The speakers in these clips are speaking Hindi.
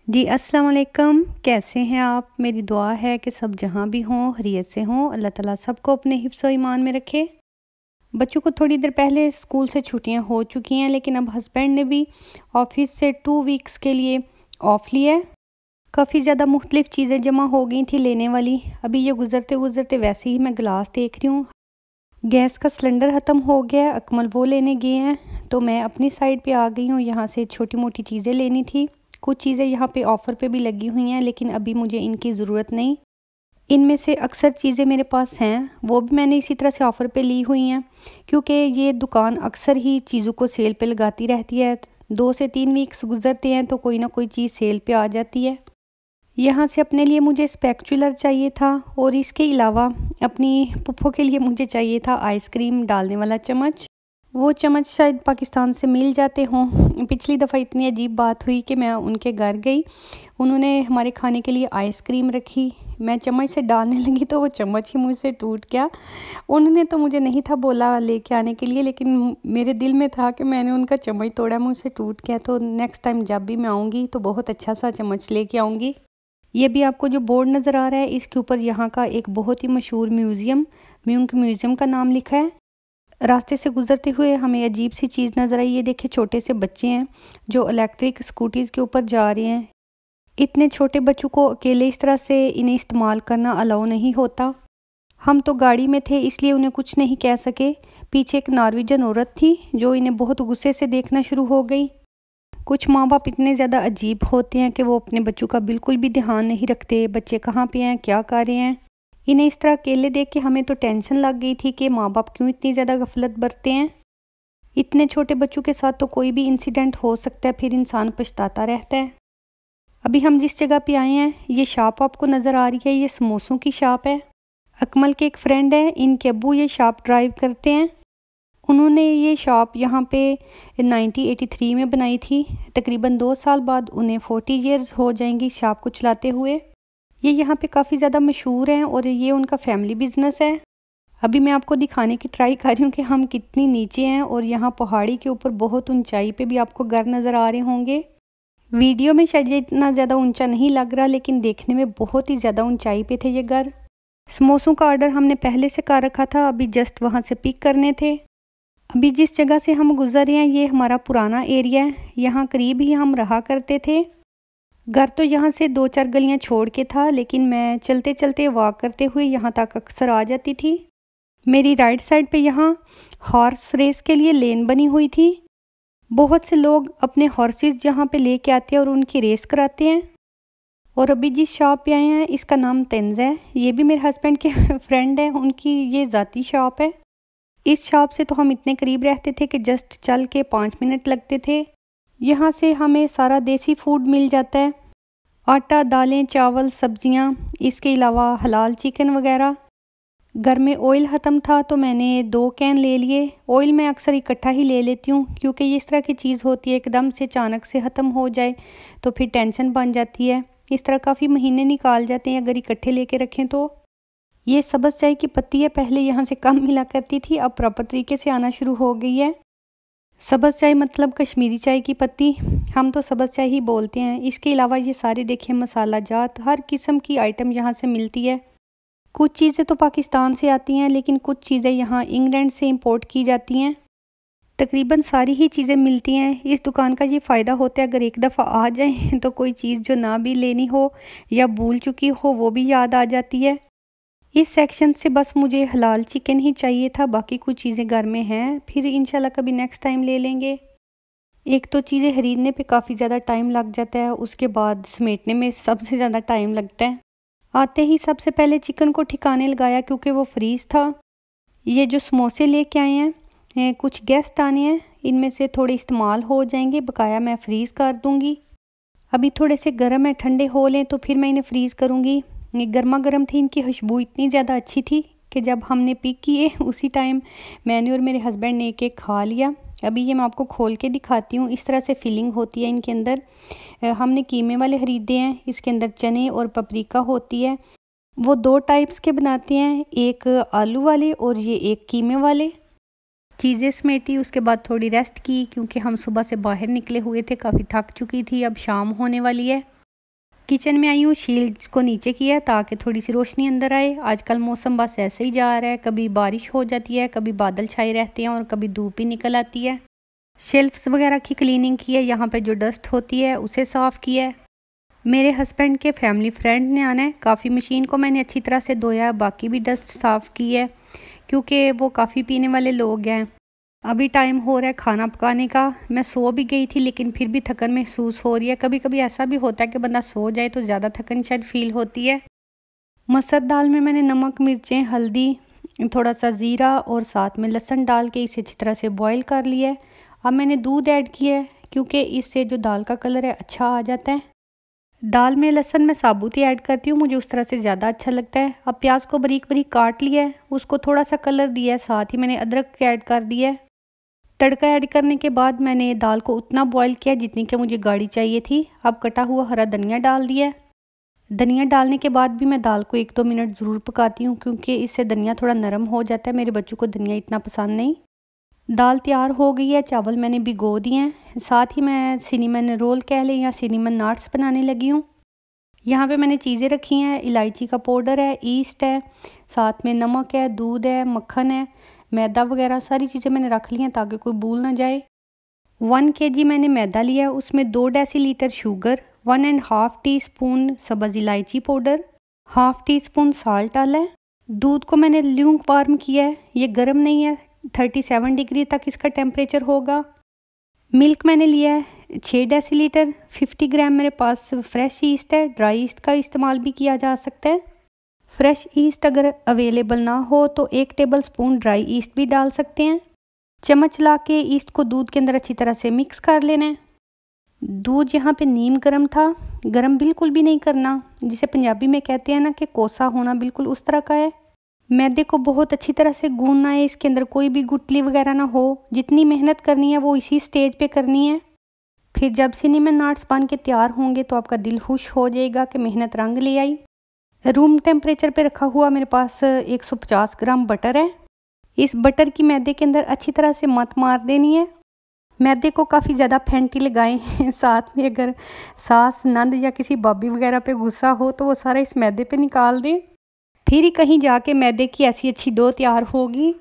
जी अस्सलाम वालेकुम। कैसे हैं आप? मेरी दुआ है कि सब जहाँ भी हों खैरियत से हों। अल्लाह ताला सबको अपने हिफ्ज़ व ईमान में रखे। बच्चों को थोड़ी देर पहले स्कूल से छुट्टियां हो चुकी हैं, लेकिन अब हस्बैंड ने भी ऑफिस से 2 वीक्स के लिए ऑफ़ लिया है। काफ़ी ज़्यादा मुख्तलिफ़ चीज़ें जमा हो गई थी लेने वाली। अभी ये गुज़रते गुज़रते वैसे ही मैं गिलास देख रही हूँ। गैस का सिलेंडर ख़त्म हो गया है, अकमल वो लेने गए हैं, तो मैं अपनी साइड पे आ गई हूँ। यहाँ से छोटी मोटी चीज़ें लेनी थी। कुछ चीज़ें यहाँ पे ऑफ़र पे भी लगी हुई हैं, लेकिन अभी मुझे इनकी ज़रूरत नहीं। इनमें से अक्सर चीज़ें मेरे पास हैं, वो भी मैंने इसी तरह से ऑफ़र पे ली हुई हैं, क्योंकि ये दुकान अक्सर ही चीज़ों को सेल पे लगाती रहती है। 2 से 3 वीक्स गुज़रते हैं तो कोई ना कोई चीज़ सेल पे आ जाती है। यहाँ से अपने लिए मुझे स्पैचुलर चाहिए था, और इसके अलावा अपनी पुप्पो के लिए मुझे चाहिए था आइसक्रीम डालने वाला चम्मच। वो चम्मच शायद पाकिस्तान से मिल जाते हों। पिछली दफ़ा इतनी अजीब बात हुई कि मैं उनके घर गई, उन्होंने हमारे खाने के लिए आइसक्रीम रखी, मैं चम्मच से डालने लगी तो वो चम्मच ही मुझसे टूट गया। उन्होंने तो मुझे नहीं था बोला लेके आने के लिए, लेकिन मेरे दिल में था कि मैंने उनका चम्मच तोड़ा, मुझसे टूट गया। तो नेक्स्ट टाइम जब भी मैं आऊँगी तो बहुत अच्छा सा चम्मच लेके आऊँगी। ये भी आपको जो बोर्ड नज़र आ रहा है, इसके ऊपर यहाँ का एक बहुत ही मशहूर म्यूज़ियम, म्यूंक म्यूज़ियम का नाम लिखा है। रास्ते से गुजरते हुए हमें अजीब सी चीज़ नज़र आई। ये देखिए, छोटे से बच्चे हैं जो इलेक्ट्रिक स्कूटीज़ के ऊपर जा रहे हैं। इतने छोटे बच्चों को अकेले इस तरह से इन्हें इस्तेमाल करना अलाउ नहीं होता। हम तो गाड़ी में थे इसलिए उन्हें कुछ नहीं कह सके। पीछे एक नॉर्वेजन औरत थी जो इन्हें बहुत गुस्से से देखना शुरू हो गई। कुछ माँ बाप इतने ज़्यादा अजीब होते हैं कि वो अपने बच्चों का बिल्कुल भी ध्यान नहीं रखते, बच्चे कहाँ पे हैं, क्या कर रहे हैं। इन्हें इस तरह अकेले देख के हमें तो टेंशन लग गई थी कि माँ बाप क्यों इतनी ज़्यादा गफलत बरतते हैं। इतने छोटे बच्चों के साथ तो कोई भी इंसिडेंट हो सकता है, फिर इंसान पछताता रहता है। अभी हम जिस जगह पे आए हैं, ये शॉप आपको नज़र आ रही है, ये समोसों की शॉप है। अकमल के एक फ्रेंड है, इनके अब्बू ये शॉप ड्राइव करते हैं। उन्होंने ये शॉप यहाँ पे 1983 में बनाई थी। तकरीबन 2 साल बाद उन्हें 40 इयर्स हो जाएंगी शॉप को चलाते हुए। ये यहाँ पे काफ़ी ज़्यादा मशहूर हैं और ये उनका फैमिली बिजनेस है। अभी मैं आपको दिखाने की ट्राई कर रही हूँ कि हम कितनी नीचे हैं, और यहाँ पहाड़ी के ऊपर बहुत ऊंचाई पे भी आपको घर नज़र आ रहे होंगे। वीडियो में शायद ये इतना ज़्यादा ऊंचा नहीं लग रहा, लेकिन देखने में बहुत ही ज़्यादा ऊंचाई पे थे ये घर। समोसों का ऑर्डर हमने पहले से कर रखा था, अभी जस्ट वहाँ से पिक करने थे। अभी जिस जगह से हम गुजर रहे हैं ये हमारा पुराना एरिया है, यहाँ करीब ही हम रहा करते थे। घर तो यहाँ से 2-4 गलियाँ छोड़ के था, लेकिन मैं चलते चलते वॉक करते हुए यहाँ तक अक्सर आ जाती थी। मेरी राइट साइड पे यहाँ हॉर्स रेस के लिए लेन बनी हुई थी। बहुत से लोग अपने हॉर्सेस यहाँ पे लेके आते हैं और उनकी रेस कराते हैं। और अभी जिस शॉप पे आए हैं इसका नाम तेंज है, ये भी मेरे हस्बैंड के फ्रेंड है, उनकी ये ज़ाती शॉप है। इस शॉप से तो हम इतने करीब रहते थे कि जस्ट चल के 5 मिनट लगते थे। यहाँ से हमें सारा देसी फूड मिल जाता है, आटा, दालें, चावल, सब्जियाँ, इसके अलावा हलाल चिकन वगैरह। घर में ऑयल ख़त्म था तो मैंने 2 कैन ले लिए। ऑयल मैं अक्सर इकट्ठा ही ले लेती हूँ, क्योंकि ये इस तरह की चीज़ होती है एकदम से अचानक से ख़त्म हो जाए तो फिर टेंशन बन जाती है। इस तरह काफ़ी महीने निकाल जाते हैं अगर इकट्ठे लेके रखें तो। ये सब्ज़ चाय की पत्ती है, पहले यहाँ से कम मिला करती थी, अब प्रॉपर तरीके से आना शुरू हो गई है। सब्ज़ चाय मतलब कश्मीरी चाय की पत्ती, हम तो सब्ज़ चाय ही बोलते हैं। इसके अलावा ये सारे देखिए मसाला जात, हर किस्म की आइटम यहाँ से मिलती है। कुछ चीज़ें तो पाकिस्तान से आती हैं, लेकिन कुछ चीज़ें यहाँ इंग्लैंड से इंपोर्ट की जाती हैं। तकरीबन सारी ही चीज़ें मिलती हैं। इस दुकान का ये फ़ायदा होता है, अगर एक दफ़ा आ जाए तो कोई चीज़ जो ना भी लेनी हो या भूल चुकी हो वो भी याद आ जाती है। इस सेक्शन से बस मुझे हलाल चिकन ही चाहिए था, बाकी कुछ चीज़ें घर में हैं, फिर इंशाल्लाह कभी नेक्स्ट टाइम ले लेंगे। एक तो चीज़ें खरीदने पे काफ़ी ज़्यादा टाइम लग जाता है, उसके बाद समेटने में सबसे ज़्यादा टाइम लगता है। आते ही सबसे पहले चिकन को ठिकाने लगाया क्योंकि वो फ्रीज़ था। ये जो समोसे लेके आए हैं, कुछ गेस्ट आने हैं, इनमें से थोड़े इस्तेमाल हो जाएंगे, बकाया मैं फ्रीज़ कर दूँगी। अभी थोड़े से गर्म है, ठंडे हो लें तो फिर मैं इन्हें फ्रीज़ करूँगी। ये गर्मा गर्म थी, इनकी खुशबू इतनी ज़्यादा अच्छी थी कि जब हमने पिक किए उसी टाइम मैंने और मेरे हस्बैंड ने एक एक खा लिया। अभी ये मैं आपको खोल के दिखाती हूँ, इस तरह से फिलिंग होती है इनके अंदर। हमने कीमे वाले ख़रीदे हैं, इसके अंदर चने और पपरिका होती है। वो 2 टाइप्स के बनाते हैं, एक आलू वाले और ये एक कीमे वाले। चीज़ें समेटी, उसके बाद थोड़ी रेस्ट की क्योंकि हम सुबह से बाहर निकले हुए थे, काफ़ी थक चुकी थी, अब शाम होने वाली है। किचन में आई हूँ, शील्ड्स को नीचे किया है ताकि थोड़ी सी रोशनी अंदर आए। आजकल मौसम बस ऐसे ही जा रहा है, कभी बारिश हो जाती है, कभी बादल छाए रहते हैं और कभी धूप ही निकल आती है। शेल्फ्स वगैरह की क्लीनिंग की है, यहाँ पे जो डस्ट होती है उसे साफ़ किया है। मेरे हस्बैंड के फैमिली फ्रेंड ने आना है। काफ़ी मशीन को मैंने अच्छी तरह से धोया, बाकी भी डस्ट साफ़ की है क्योंकि वो काफ़ी पीने वाले लोग हैं। अभी टाइम हो रहा है खाना पकाने का। मैं सो भी गई थी लेकिन फिर भी थकन महसूस हो रही है। कभी कभी ऐसा भी होता है कि बंदा सो जाए तो ज़्यादा थकन शायद फील होती है। मसर दाल में मैंने नमक, मिर्चें, हल्दी, थोड़ा सा ज़ीरा और साथ में लहसुन डाल के इसे अच्छी तरह से बॉईल कर लिया है। अब मैंने दूध ऐड किया है क्योंकि इससे जो दाल का कलर है अच्छा आ जाता है। दाल में लहसुन मैं साबुत ही ऐड करती हूँ, मुझे उस तरह से ज़्यादा अच्छा लगता है। अब प्याज को बारीक बारीक काट लिया है, उसको थोड़ा सा कलर दिया है, साथ ही मैंने अदरक ऐड कर दिया है। तड़का ऐड करने के बाद मैंने दाल को उतना बॉईल किया जितनी कि मुझे गाढ़ी चाहिए थी। अब कटा हुआ हरा धनिया डाल दिया। धनिया डालने के बाद भी मैं दाल को 1-2 मिनट ज़रूर पकाती हूँ क्योंकि इससे धनिया थोड़ा नरम हो जाता है। मेरे बच्चों को धनिया इतना पसंद नहीं। दाल तैयार हो गई है, चावल मैंने भिगो दिए हैं। साथ ही मैं सिनेमन रोल कह लें या सिनेमन नाट्स बनाने लगी हूँ। यहाँ पे मैंने चीज़ें रखी हैं, इलायची का पाउडर है, ईस्ट है, साथ में नमक है, दूध है, मक्खन है, मैदा वगैरह सारी चीज़ें मैंने रख ली हैं ताकि कोई भूल ना जाए। 1 kg मैंने मैदा लिया है, उसमें 2 डेसीलीटर शुगर, 1.5 टीस्पून सब्ज़ इलायची पाउडर, 1/2 टीस्पून साल्ट डाला है। दूध को मैंने ल्यूक वार्म किया है, ये गर्म नहीं है, 37 डिग्री तक इसका टेम्परेचर होगा। मिल्क मैंने लिया है 6 डेसीलीटर, 50 ग्राम मेरे पास फ्रेश ईस्ट है, ड्राई ईस्ट का इस्तेमाल भी किया जा सकता है। फ्रेश ईस्ट अगर अवेलेबल ना हो तो 1 टेबल स्पून ड्राई ईस्ट भी डाल सकते हैं। चम्मच ला के ईस्ट को दूध के अंदर अच्छी तरह से मिक्स कर लेना है। दूध यहाँ पे नीम गर्म था, गर्म बिल्कुल भी नहीं करना, जिसे पंजाबी में कहते हैं ना कि कोसा होना, बिल्कुल उस तरह का है। मैदे को बहुत अच्छी तरह से गूंदना है, इसके अंदर कोई भी गुठली वगैरह ना हो। जितनी मेहनत करनी है वो इसी स्टेज पे करनी है। फिर जब सिनेमन नाट्स बन के तैयार होंगे तो आपका दिल खुश हो जाएगा कि मेहनत रंग ले आई। रूम टेम्परेचर पे रखा हुआ मेरे पास 150 ग्राम बटर है। इस बटर की मैदे के अंदर अच्छी तरह से मत मार देनी है। मैदे को काफ़ी ज़्यादा फेंटी लगाएं। साथ में अगर सास, नंद या किसी भाभी वगैरह पे गुस्सा हो तो वो सारा इस मैदे पे निकाल दें, फिर ही कहीं जाके मैदे की ऐसी अच्छी डो तैयार होगी।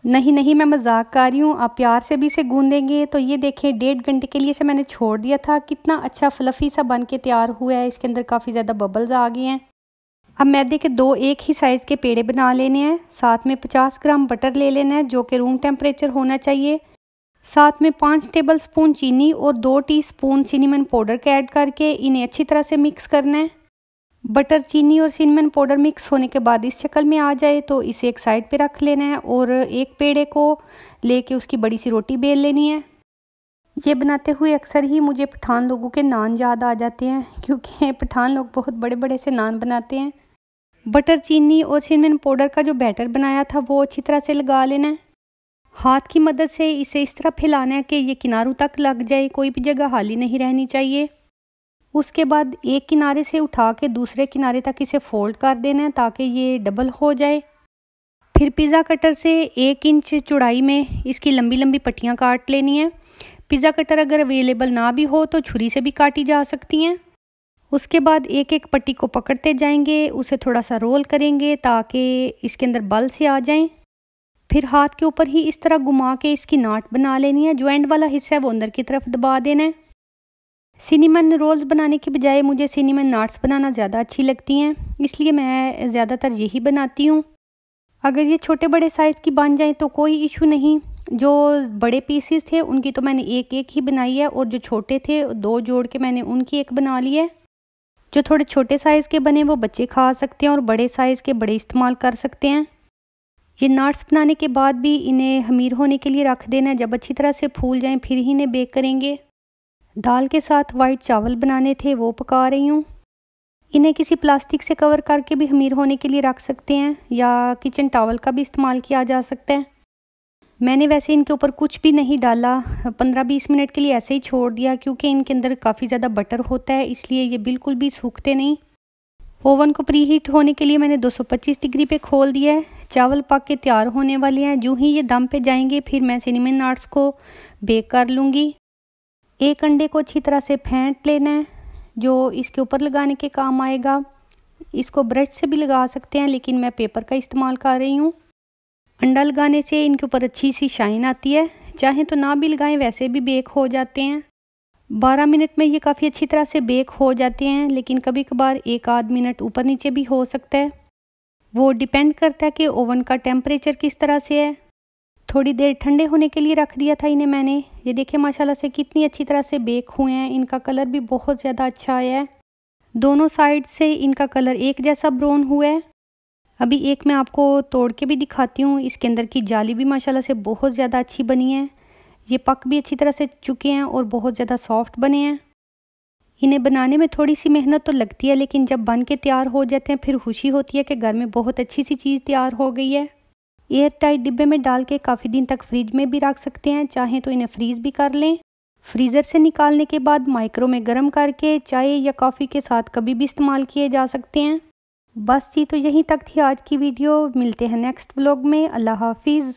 नहीं, मैं मजाक कर रही हूँ। आप प्यार से भी इसे गूंदेंगे तो ये देखें 1.5 घंटे के लिए इसे मैंने छोड़ दिया था, कितना अच्छा फ्लफ़ी सा बन के तैयार हुआ है। इसके अंदर काफ़ी ज़्यादा बबल्स आ गए हैं। अब मैदे के 2 एक ही साइज़ के पेड़े बना लेने हैं। साथ में 50 ग्राम बटर ले लेना है जो कि रूम टेम्परेचर होना चाहिए। साथ में 5 टेबल स्पून चीनी और 2 टीस्पून सिनेमन पाउडर के ऐड करके इन्हें अच्छी तरह से मिक्स करना है। बटर, चीनी और सिनेमन पाउडर मिक्स होने के बाद इस शक्ल में आ जाए तो इसे एक साइड पे रख लेना है और एक पेड़े को लेके उसकी बड़ी सी रोटी बेल लेनी है। ये बनाते हुए अक्सर ही मुझे पठान लोगों के नान याद आ जाते हैं क्योंकि पठान लोग बहुत बड़े बड़े से नान बनाते हैं। बटर, चीनी और सिनेमन पाउडर का जो बैटर बनाया था वो अच्छी तरह से लगा लेना है। हाथ की मदद से इसे इस तरह फैलाना है कि ये किनारों तक लग जाए, कोई भी जगह खाली नहीं रहनी चाहिए। उसके बाद एक किनारे से उठा के दूसरे किनारे तक इसे फोल्ड कर देना है ताकि ये डबल हो जाए। फिर पिज़्ज़ा कटर से 1 इंच चौड़ाई में इसकी लंबी लंबी पट्टियाँ काट लेनी है। पिज़्ज़ा कटर अगर अवेलेबल ना भी हो तो छुरी से भी काटी जा सकती हैं। उसके बाद एक एक पट्टी को पकड़ते जाएंगे, उसे थोड़ा सा रोल करेंगे ताकि इसके अंदर बल से आ जाएं। फिर हाथ के ऊपर ही इस तरह घुमा के इसकी नाट बना लेनी है। जो एंड वाला हिस्सा है वो अंदर की तरफ दबा देना है। सिनेमन रोल्स बनाने के बजाय मुझे सिनेमन नाट्स बनाना ज़्यादा अच्छी लगती हैं, इसलिए मैं ज़्यादातर यही बनाती हूँ। अगर ये छोटे बड़े साइज़ की बन जाए तो कोई इशू नहीं। जो बड़े पीसेस थे उनकी तो मैंने एक एक ही बनाई है और जो छोटे थे 2 जोड़ के मैंने उनकी एक बना ली है। जो थोड़े छोटे साइज़ के बने वो बच्चे खा सकते हैं और बड़े साइज़ के बड़े इस्तेमाल कर सकते हैं। ये नाट्स बनाने के बाद भी इन्हें खमीर होने के लिए रख देना है। जब अच्छी तरह से फूल जाएं फिर ही इन्हें बेक करेंगे। दाल के साथ वाइट चावल बनाने थे वो पका रही हूँ। इन्हें किसी प्लास्टिक से कवर करके भी खमीर होने के लिए रख सकते हैं या किचन टॉवल का भी इस्तेमाल किया जा सकता है। मैंने वैसे इनके ऊपर कुछ भी नहीं डाला, 15-20 मिनट के लिए ऐसे ही छोड़ दिया क्योंकि इनके अंदर काफ़ी ज़्यादा बटर होता है, इसलिए ये बिल्कुल भी सूखते नहीं। ओवन को प्री हीट होने के लिए मैंने 225 डिग्री पे खोल दिया है। चावल पक के तैयार होने वाले हैं। जो ही ये दम पे जाएंगे फिर मैं सिनेमन नाट्स को बेक कर लूँगी। एक अंडे को अच्छी तरह से फेंट लेना है। जो इसके ऊपर लगाने के काम आएगा। इसको ब्रश से भी लगा सकते हैं, लेकिन मैं पेपर का इस्तेमाल कर रही हूँ। अंडा लगाने से इनके ऊपर अच्छी सी शाइन आती है। चाहें तो ना भी लगाएं, वैसे भी बेक हो जाते हैं। 12 मिनट में ये काफ़ी अच्छी तरह से बेक हो जाते हैं, लेकिन कभी कभार एक आध मिनट ऊपर नीचे भी हो सकता है। वो डिपेंड करता है कि ओवन का टेम्परेचर किस तरह से है। थोड़ी देर ठंडे होने के लिए रख दिया था इन्हें मैंने। ये देखिए माशाल्लाह से कितनी अच्छी तरह से बेक हुए हैं। इनका कलर भी बहुत ज़्यादा अच्छा आया है। दोनों साइड से इनका कलर एक जैसा ब्राउन हुआ है। अभी एक मैं आपको तोड़ के भी दिखाती हूँ। इसके अंदर की जाली भी माशाल्लाह से बहुत ज़्यादा अच्छी बनी है। ये पक भी अच्छी तरह से चुके हैं और बहुत ज़्यादा सॉफ्ट बने हैं। इन्हें बनाने में थोड़ी सी मेहनत तो लगती है, लेकिन जब बन के तैयार हो जाते हैं फिर खुशी होती है कि घर में बहुत अच्छी सी चीज़ तैयार हो गई है। एयर टाइट डिब्बे में डाल के काफ़ी दिन तक फ्रिज में भी रख सकते हैं। चाहें तो इन्हें फ्रीज़ भी कर लें। फ्रीज़र से निकालने के बाद माइक्रो में गर्म करके चाय या कॉफ़ी के साथ कभी भी इस्तेमाल किए जा सकते हैं। बस जी, तो यहीं तक थी आज की वीडियो। मिलते हैं नेक्स्ट व्लॉग में। अल्लाह हाफिज़।